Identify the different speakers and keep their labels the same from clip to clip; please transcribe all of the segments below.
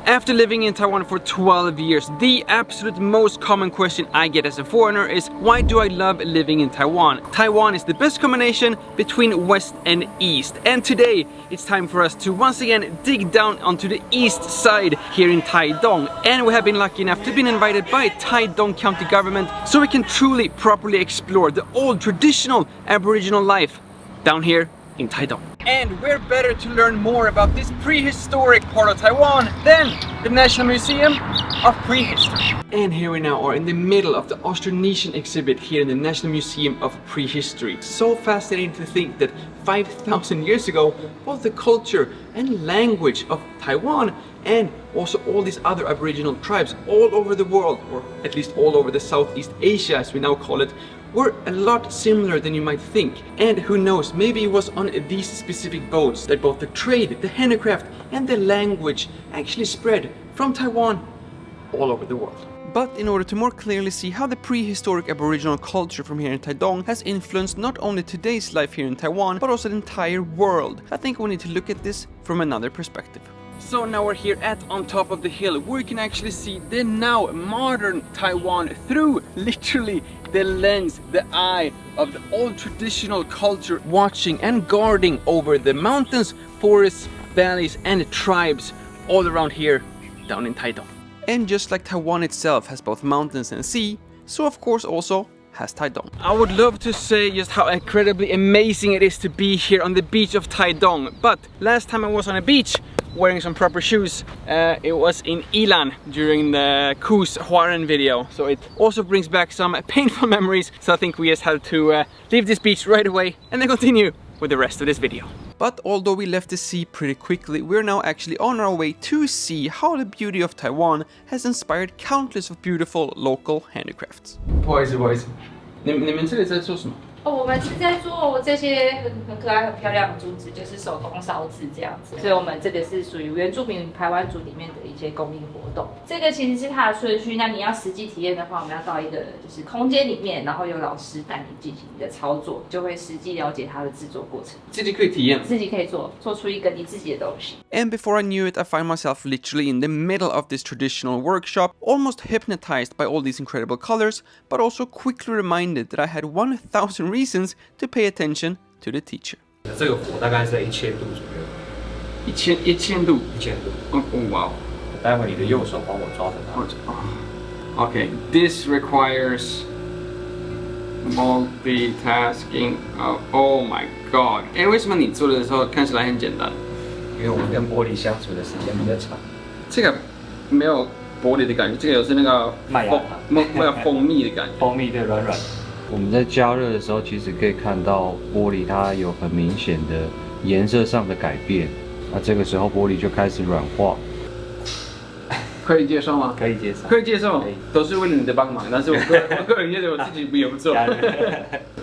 Speaker 1: After living in Taiwan for 12 years, the absolute most common question I get as a foreigner is why do I love living in Taiwan? Taiwan is the best combination between West and East. And today it's time for us to once again dig down onto the east side here in Taidong. And we have been lucky enough to be invited by Taidong County government so we can truly properly explore the old traditional Aboriginal life down here in Taidong. And we're better to learn more about this prehistoric part of Taiwan than the National Museum of Prehistory. And here we now are in the middle of the Austronesian exhibit here in the National Museum of Prehistory. It's so fascinating to think that 5,000 years ago, both the culture and language of Taiwan and also all these other Aboriginal tribes all over the world, or at least all over the Southeast Asia as we now call it, were a lot similar than you might think. And who knows, maybe it was on these specific boats that both the trade, the handicraft and the language actually spread from Taiwan all over the world. But in order to more clearly see how the prehistoric Aboriginal culture from here in Taidong has influenced not only today's life here in Taiwan, but also the entire world, I think we need to look at this from another perspective. So now we're here on top of the hill where you can actually see the now modern Taiwan through literally the lens, the eye of the old traditional culture, watching and guarding over the mountains, forests, valleys and tribes all around here down in Taidong. And just like Taiwan itself has both mountains and sea, so of course also has Taidong. I would love to say just how incredibly amazing it is to be here on the beach of Taidong, but last time I was on a beach wearing some proper shoes, it was in Ilan during the Kus Huaren video, so it also brings back some painful memories, so I think we just have to leave this beach right away and then continue with the rest of this video. But although we left the sea pretty quickly, we're now actually on our way to see how the beauty of Taiwan has inspired countless of beautiful local handicrafts. 不好意思，你们这里在做什么？
Speaker 2: 我们是在做这些很可爱、很漂亮的珠子，就是手工烧制这样子。所以我们这个是属于原住民排湾族里面的一些公益活动。这个其实是它的顺序。那你要实际体验的话，我们要到一个就是空间里面，然后有老师带你进行一个操作，就会实际了解它的制作过程。
Speaker 1: 自己可以体验，
Speaker 2: 自己可以做出一个你自己的东西。
Speaker 1: And before I knew it, I find myself literally in the middle of this traditional workshop, almost hypnotized by all these incredible colors, but also quickly reminded that I had 1,000 reasons to pay attention to the teacher.
Speaker 3: 这个火大概是1000度左右。
Speaker 1: 1000度。
Speaker 3: 1000度。
Speaker 1: 哦哇！
Speaker 3: 待会你的右手帮我抓着它。
Speaker 1: Okay, this requires multitasking. Oh my god! 为什么你做的时候看起来很简单？
Speaker 3: 因为我们跟玻璃相处的时间比较长。
Speaker 1: 这个没有玻璃的感觉，这个有是那个
Speaker 3: 麦芽糖，
Speaker 1: 蜂蜜的感觉。
Speaker 3: 蜂蜜对，软软的。我们在加热的时候，其实可以看到玻璃它有很明显的颜色上的改变。那这个时候玻璃就开始软化。
Speaker 1: 可以接受吗？
Speaker 3: 可以接受。
Speaker 1: 可以接受，都是为了你的帮忙，但是我个人觉得我自己也不做。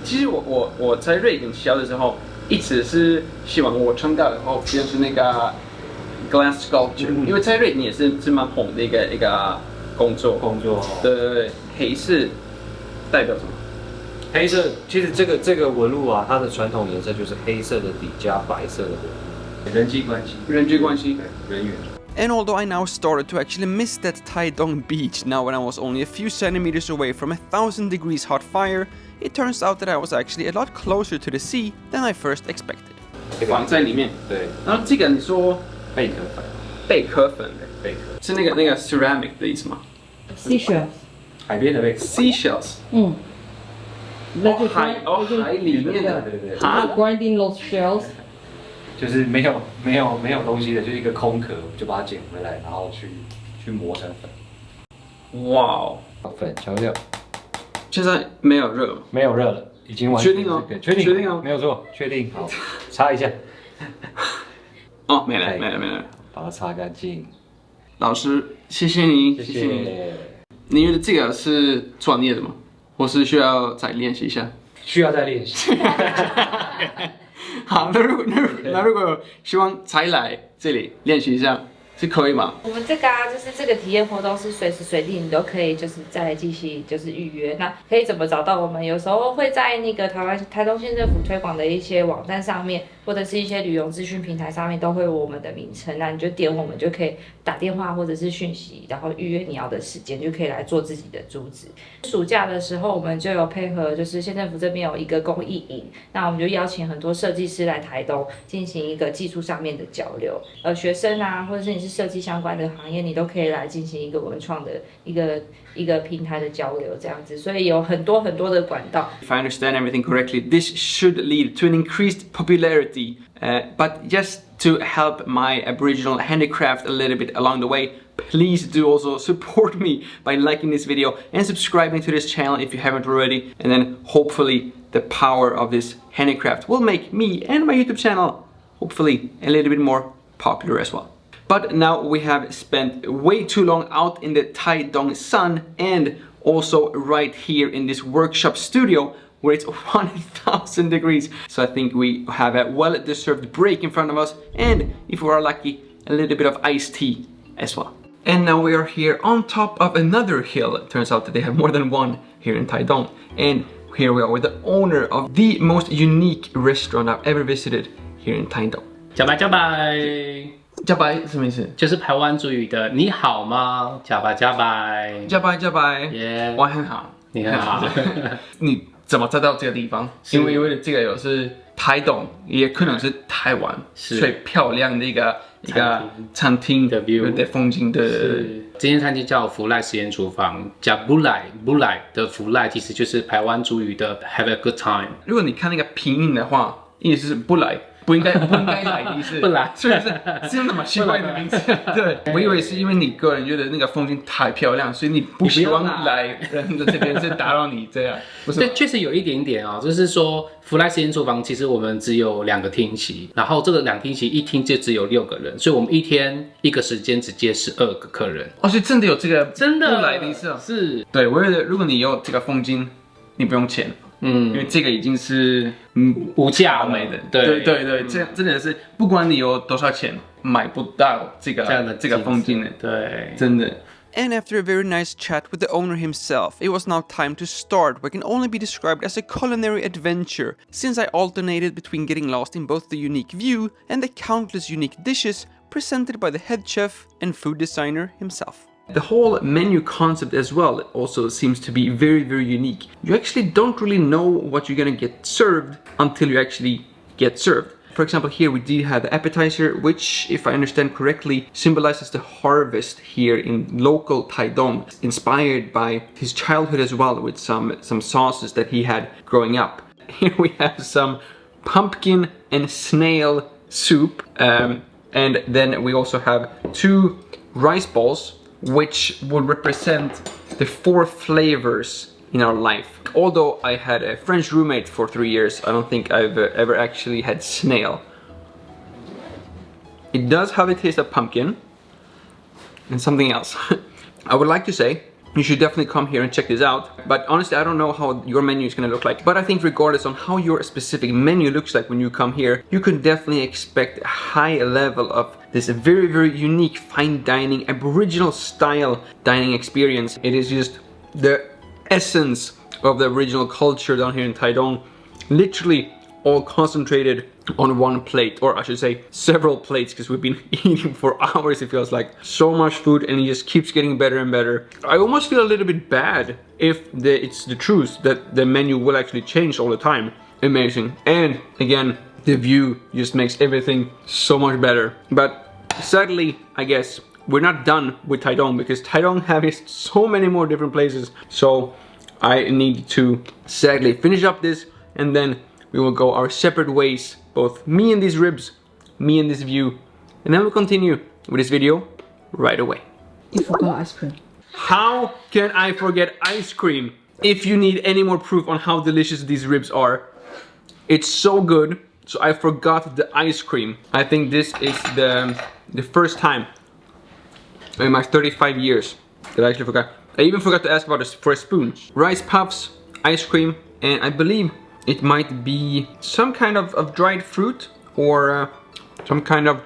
Speaker 1: 其实我在瑞典小的时候，一直是希望我长大以后变成那个 glass sculpture，因为在瑞典也是蛮红的一个工作。对，黑色代表什么？
Speaker 3: 黑色，其实这个纹路啊，它的传统颜色就是黑色的底加白色的纹路。人际关系，对，人缘。
Speaker 1: And although I now started to actually miss that Taidong Beach now when I was only a few centimeters away from 1,000 degrees hot fire, it turns out that I was actually a lot closer to the sea than I first expected. 放在里面，对。然后这个你说贝壳粉，是那个 ceramic 的意思吗
Speaker 4: ？Seashells，
Speaker 3: 海边的贝壳
Speaker 1: ，seashells。海里面的，对。
Speaker 4: Grinding those shells。
Speaker 3: 就是没有东西的，就是一个空壳，就把它捡回来，然后去磨成粉。
Speaker 1: 哇哦！
Speaker 3: 粉调料。
Speaker 1: 现在没有热，
Speaker 3: 没有热了，已经完全
Speaker 1: 确定哦，
Speaker 3: 确定哦，没有错，确定。好，擦一下。
Speaker 1: 哦，没了，
Speaker 3: 把它擦干净。
Speaker 1: 老师，谢谢你，谢谢你。你觉得这个是专业的吗？或是需要再练习一下？
Speaker 3: 需要再练习。
Speaker 1: 好，那如果希望才来这里练习一下，是可以吗？
Speaker 2: 我们这个就是这个体验活动是随时随地你都可以就是再继续就是预约。那可以怎么找到我们？有时候会在那个台东县政府推广的一些网站上面，或者是一些旅游资讯平台上面都会有我们的名称，那你就点我们就可以打电话或者是讯息，然后预约你要的时间，就可以来做自己的竹子。暑假的时候，我们就有配合，就是县政府这边有一个公益营，那我们就邀请很多设计师来台东进行一个技术上面的交流。学生啊，或者是你是设计相关的行业，你都可以来进行一个文创的一个平台的交流，这样子。所以有很多很多的管道。
Speaker 1: If I understand everything correctly, this should lead to an increased popularity. But just to help my Aboriginal handicraft a little bit along the way, please do also support me by liking this video and subscribing to this channel if you haven't already. And then hopefully the power of this handicraft will make me and my YouTube channel hopefully a little bit more popular as well. But now we have spent way too long out in the Taidong sun and also right here in this workshop studio where it's 1000 degrees. So I think we have a well-deserved break in front of us, and if we are lucky, a little bit of iced tea as well. And now we are here on top of another hill. It turns out that they have more than one here in Taidong. And here we are with the owner of the most unique restaurant I've ever visited here in Taidong.
Speaker 5: 加白加白，
Speaker 1: 加白什么意思？
Speaker 5: 就是台湾族语的你好吗？加白加白，
Speaker 1: 加白加白，
Speaker 5: 耶，
Speaker 1: 我很好，
Speaker 5: 你很好。
Speaker 1: 你怎么知道这个地方？因为这个有是台东，也可能是台湾最漂亮的一个餐厅
Speaker 5: 的 view
Speaker 1: 的风景的。
Speaker 5: 这间餐厅叫福来实验厨房，叫不来的福来，其实就是台湾族语的 have a good time。
Speaker 1: 如果你看那个拼音的话，意思是不来。不应该来的意思，
Speaker 5: 不来，
Speaker 1: 所以是那么奇怪的名字。对，我以为是因为你个人觉得那个风景太漂亮，所以你不希望来人的这边是打扰你这样。不是？
Speaker 5: 对，确实有一点点哦，就是说福来实验厨房其实我们只有2个厅席，然后这个2厅席一厅就只有6个人，所以我们一天一个时间只接12个客人。
Speaker 1: 哦，所以真的有这个
Speaker 5: 真的
Speaker 1: 不来的意思啊？
Speaker 5: 是，
Speaker 1: 对，我觉得如果你有这个风景，你不用钱。因为这个已经是
Speaker 5: 无价
Speaker 1: 美的，
Speaker 5: 对，
Speaker 1: 这真的是不管你有多少钱，买不到这个风景的，
Speaker 5: 对，
Speaker 1: 真的。
Speaker 6: And after a very nice chat with the owner himself, it was now time to start what can only be described as a culinary adventure, since I alternated between getting lost in both the unique view and the countless unique dishes presented by the head chef and food designer himself.
Speaker 1: The whole menu concept as well also seems to be very, very unique. You actually don't really know what you're gonna get served until you actually get served. For example, here we did have the appetizer, which, if I understand correctly, symbolizes the harvest here in local Taidong, inspired by his childhood as well, with some sauces that he had growing up. Here we have some pumpkin and snail soup, and then we also have 2 rice balls, which will represent the 4 flavors in our life. Although I had a French roommate for 3 years, I don't think I've ever actually had snail. It does have a taste of pumpkin and something else. I would like to say you should definitely come here and check this out, but honestly I don't know how your menu is gonna look like. But I think regardless on how your specific menu looks like when you come here, you can definitely expect a high level of this very, very unique fine dining, Aboriginal style dining experience. It is just the essence of the original culture down here in Taidong, literally all concentrated on one plate, or I should say several plates, because we've been eating for hours. It feels like so much food and it just keeps getting better and better. I almost feel a little bit bad if it's the truth that the menu will actually change all the time. Amazing. And again, the view just makes everything so much better. But sadly, I guess we're not done with Taidong, because Taidong has so many more different places. So I need to sadly finish up this, and then we will go our separate ways, both me and these ribs, me and this view, and then we'll continue with this video right away.
Speaker 4: You forgot ice cream.
Speaker 1: How can I forget ice cream? If you need any more proof on how delicious these ribs are, it's so good, so I forgot the ice cream. I think this is the first time in my 35 years that I actually forgot. I even forgot to ask about this for a spoon. Rice puffs, ice cream, and I believe it might be some kind of dried fruit, or some kind of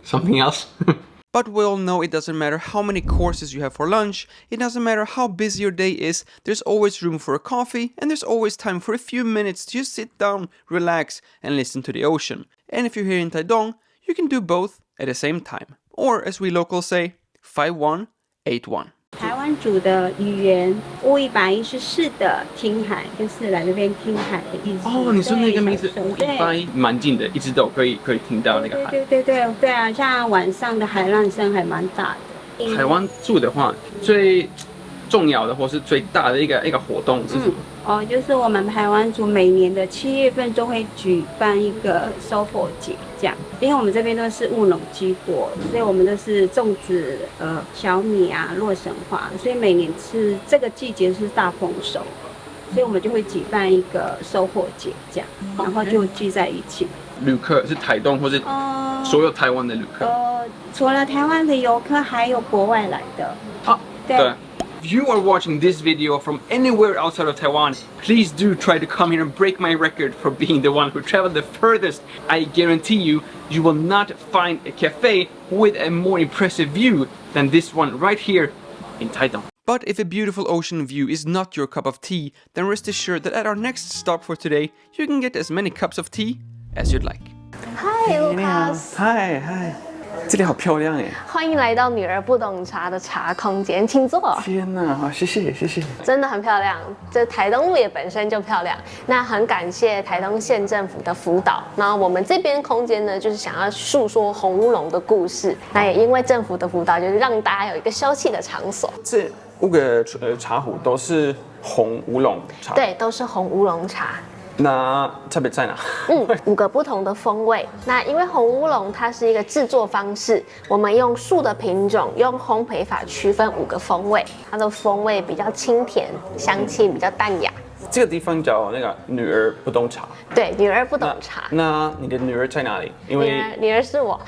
Speaker 1: something else.
Speaker 6: But we all know it doesn't matter how many courses you have for lunch, it doesn't matter how busy your day is, there's always room for a coffee, and there's always time for a few minutes to just sit down, relax, and listen to the ocean. And if you're here in Taidong, you can do both at the same time. Or as we locals say, 5181.
Speaker 7: 台湾族的语言乌一百一是是的听海，就是来这边听海的意思。
Speaker 1: 哦，你说那个名字
Speaker 7: 对
Speaker 1: 乌一百蛮近的，一直都可以听到那个海。
Speaker 7: 对啊，像晚上的海浪声还蛮大的。
Speaker 1: 台湾住的话，最重要的或是最大的一个活动是什么？
Speaker 7: 就是我们台湾族每年的7月份都会举办一个收获节，这样，因为我们这边都是务农居多，所以我们都是种植小米啊、洛神花，所以每年是这个季节是大丰收，所以我们就会举办一个收获节，这样，然后就聚在一起。
Speaker 1: 旅客是台东或是所有台湾的旅客？
Speaker 7: 除了台湾的游客，还有国外来的。
Speaker 1: 对。If you are watching this video from anywhere outside of Taiwan, please do try to come here and break my record for being the one who traveled the furthest. I guarantee you, you will not find a cafe with a more impressive view than this one right here in Taidong.
Speaker 6: But if a beautiful ocean view is not your cup of tea, then rest assured that at our next stop for today, you can get as many cups of tea as you'd like.
Speaker 8: Hi, Lukas.
Speaker 1: Hi. 这里好漂亮耶！
Speaker 8: 欢迎来到女儿不懂茶的茶空间，请坐。
Speaker 1: 天哪，好，谢谢。
Speaker 8: 真的很漂亮，这台东路也本身就漂亮。那很感谢台东县政府的辅导。那我们这边空间呢，就是想要诉说红乌龙的故事。那也因为政府的辅导，就是让大家有一个休憩的场所。
Speaker 1: 这5个茶壶都是红乌龙茶。
Speaker 8: 对，都是红乌龙茶。
Speaker 1: 那差别在哪
Speaker 8: ？5个不同的风味。那因为红乌龙它是一个制作方式，我们用树的品种，用烘焙法区分5个风味。它的风味比较清甜，香气比较淡雅。
Speaker 1: 这个地方叫那个女儿不懂茶。对，
Speaker 8: 女儿不懂茶。
Speaker 1: 那你的女儿在哪里？因为
Speaker 8: 女儿是我。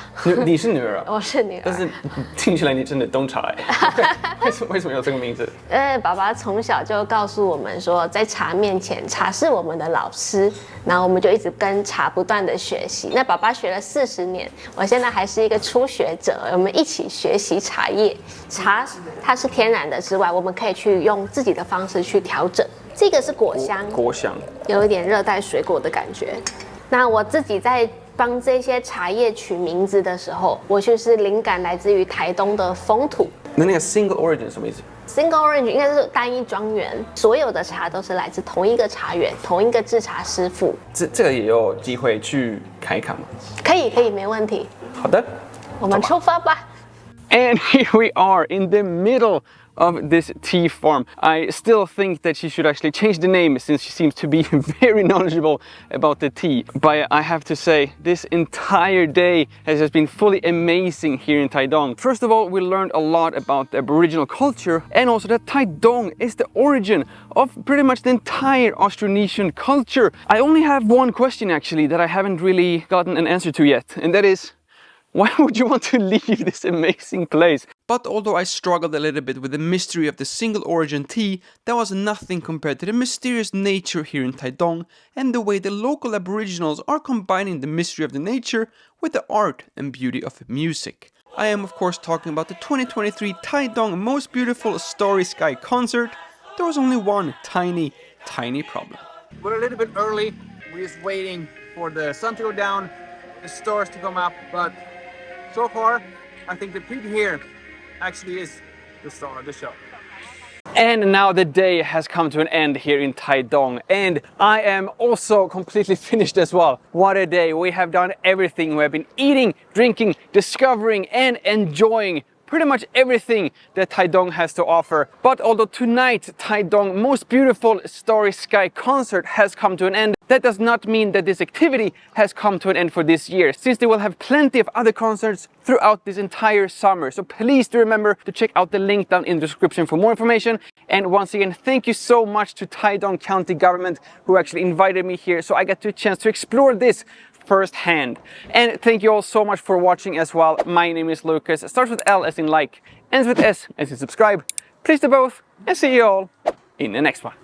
Speaker 1: 你是女儿啊？
Speaker 8: 我是女儿。
Speaker 1: 但是听起来你真的懂茶哎。为什么有这个名字？
Speaker 8: 爸爸从小就告诉我们说，在茶面前，茶是我们的老师。然后我们就一直跟茶不断的学习。那爸爸学了40年，我现在还是一个初学者。我们一起学习茶叶。茶它是天然的之外，我们可以去用自己的方式去调整。这个是果香，有一点热带水果的感觉。那我自己在帮这些茶叶取名字的时候，我就是灵感来自于台东的风土。
Speaker 1: 那个 single origin 什么意思？
Speaker 8: Single origin 应该是单一庄园，所有的茶都是来自同一个茶园，同一个制茶师傅。
Speaker 1: 这个也有机会去看一看吗？
Speaker 8: 可以，没问题。
Speaker 1: 好的，
Speaker 8: 我们出发吧。
Speaker 1: And here we are in the middle of this tea farm. I still think that she should actually change the name since she seems to be very knowledgeable about the tea. But I have to say, this entire day has just been fully amazing here in Taidong. First of all, we learned a lot about the Aboriginal culture and also that Taidong is the origin of pretty much the entire Austronesian culture. I only have one question actually that I haven't really gotten an answer to yet, and that is, why would you want to leave this amazing place?
Speaker 6: But although I struggled a little bit with the mystery of the single origin tea, that was nothing compared to the mysterious nature here in Taidong and the way the local Aboriginals are combining the mystery of the nature with the art and beauty of music. I am of course talking about the 2023 Taidong Most Beautiful Starry Sky concert. There was only one tiny problem.
Speaker 1: We're a little bit early. We're just waiting for the sun to go down, the stars to come up, but so far, I think the peak here actually is the star of the show. And now the day has come to an end here in Taidong, and I am also completely finished as well. What a day. We have done everything. We have been eating, drinking, discovering, and enjoying pretty much everything that Taidong has to offer. But although tonight Taidong Most Beautiful Starry Sky concert has come to an end, that does not mean that this activity has come to an end for this year, since they will have plenty of other concerts throughout this entire summer. So please do remember to check out the link down in the description for more information. And once again, thank you so much to Taidong County government who actually invited me here so I got a chance to explore this firsthand. And thank you all so much for watching as well. My name is Lukas. It starts with L as in like, ends with S as in subscribe. Please do both, and see you all in the next one.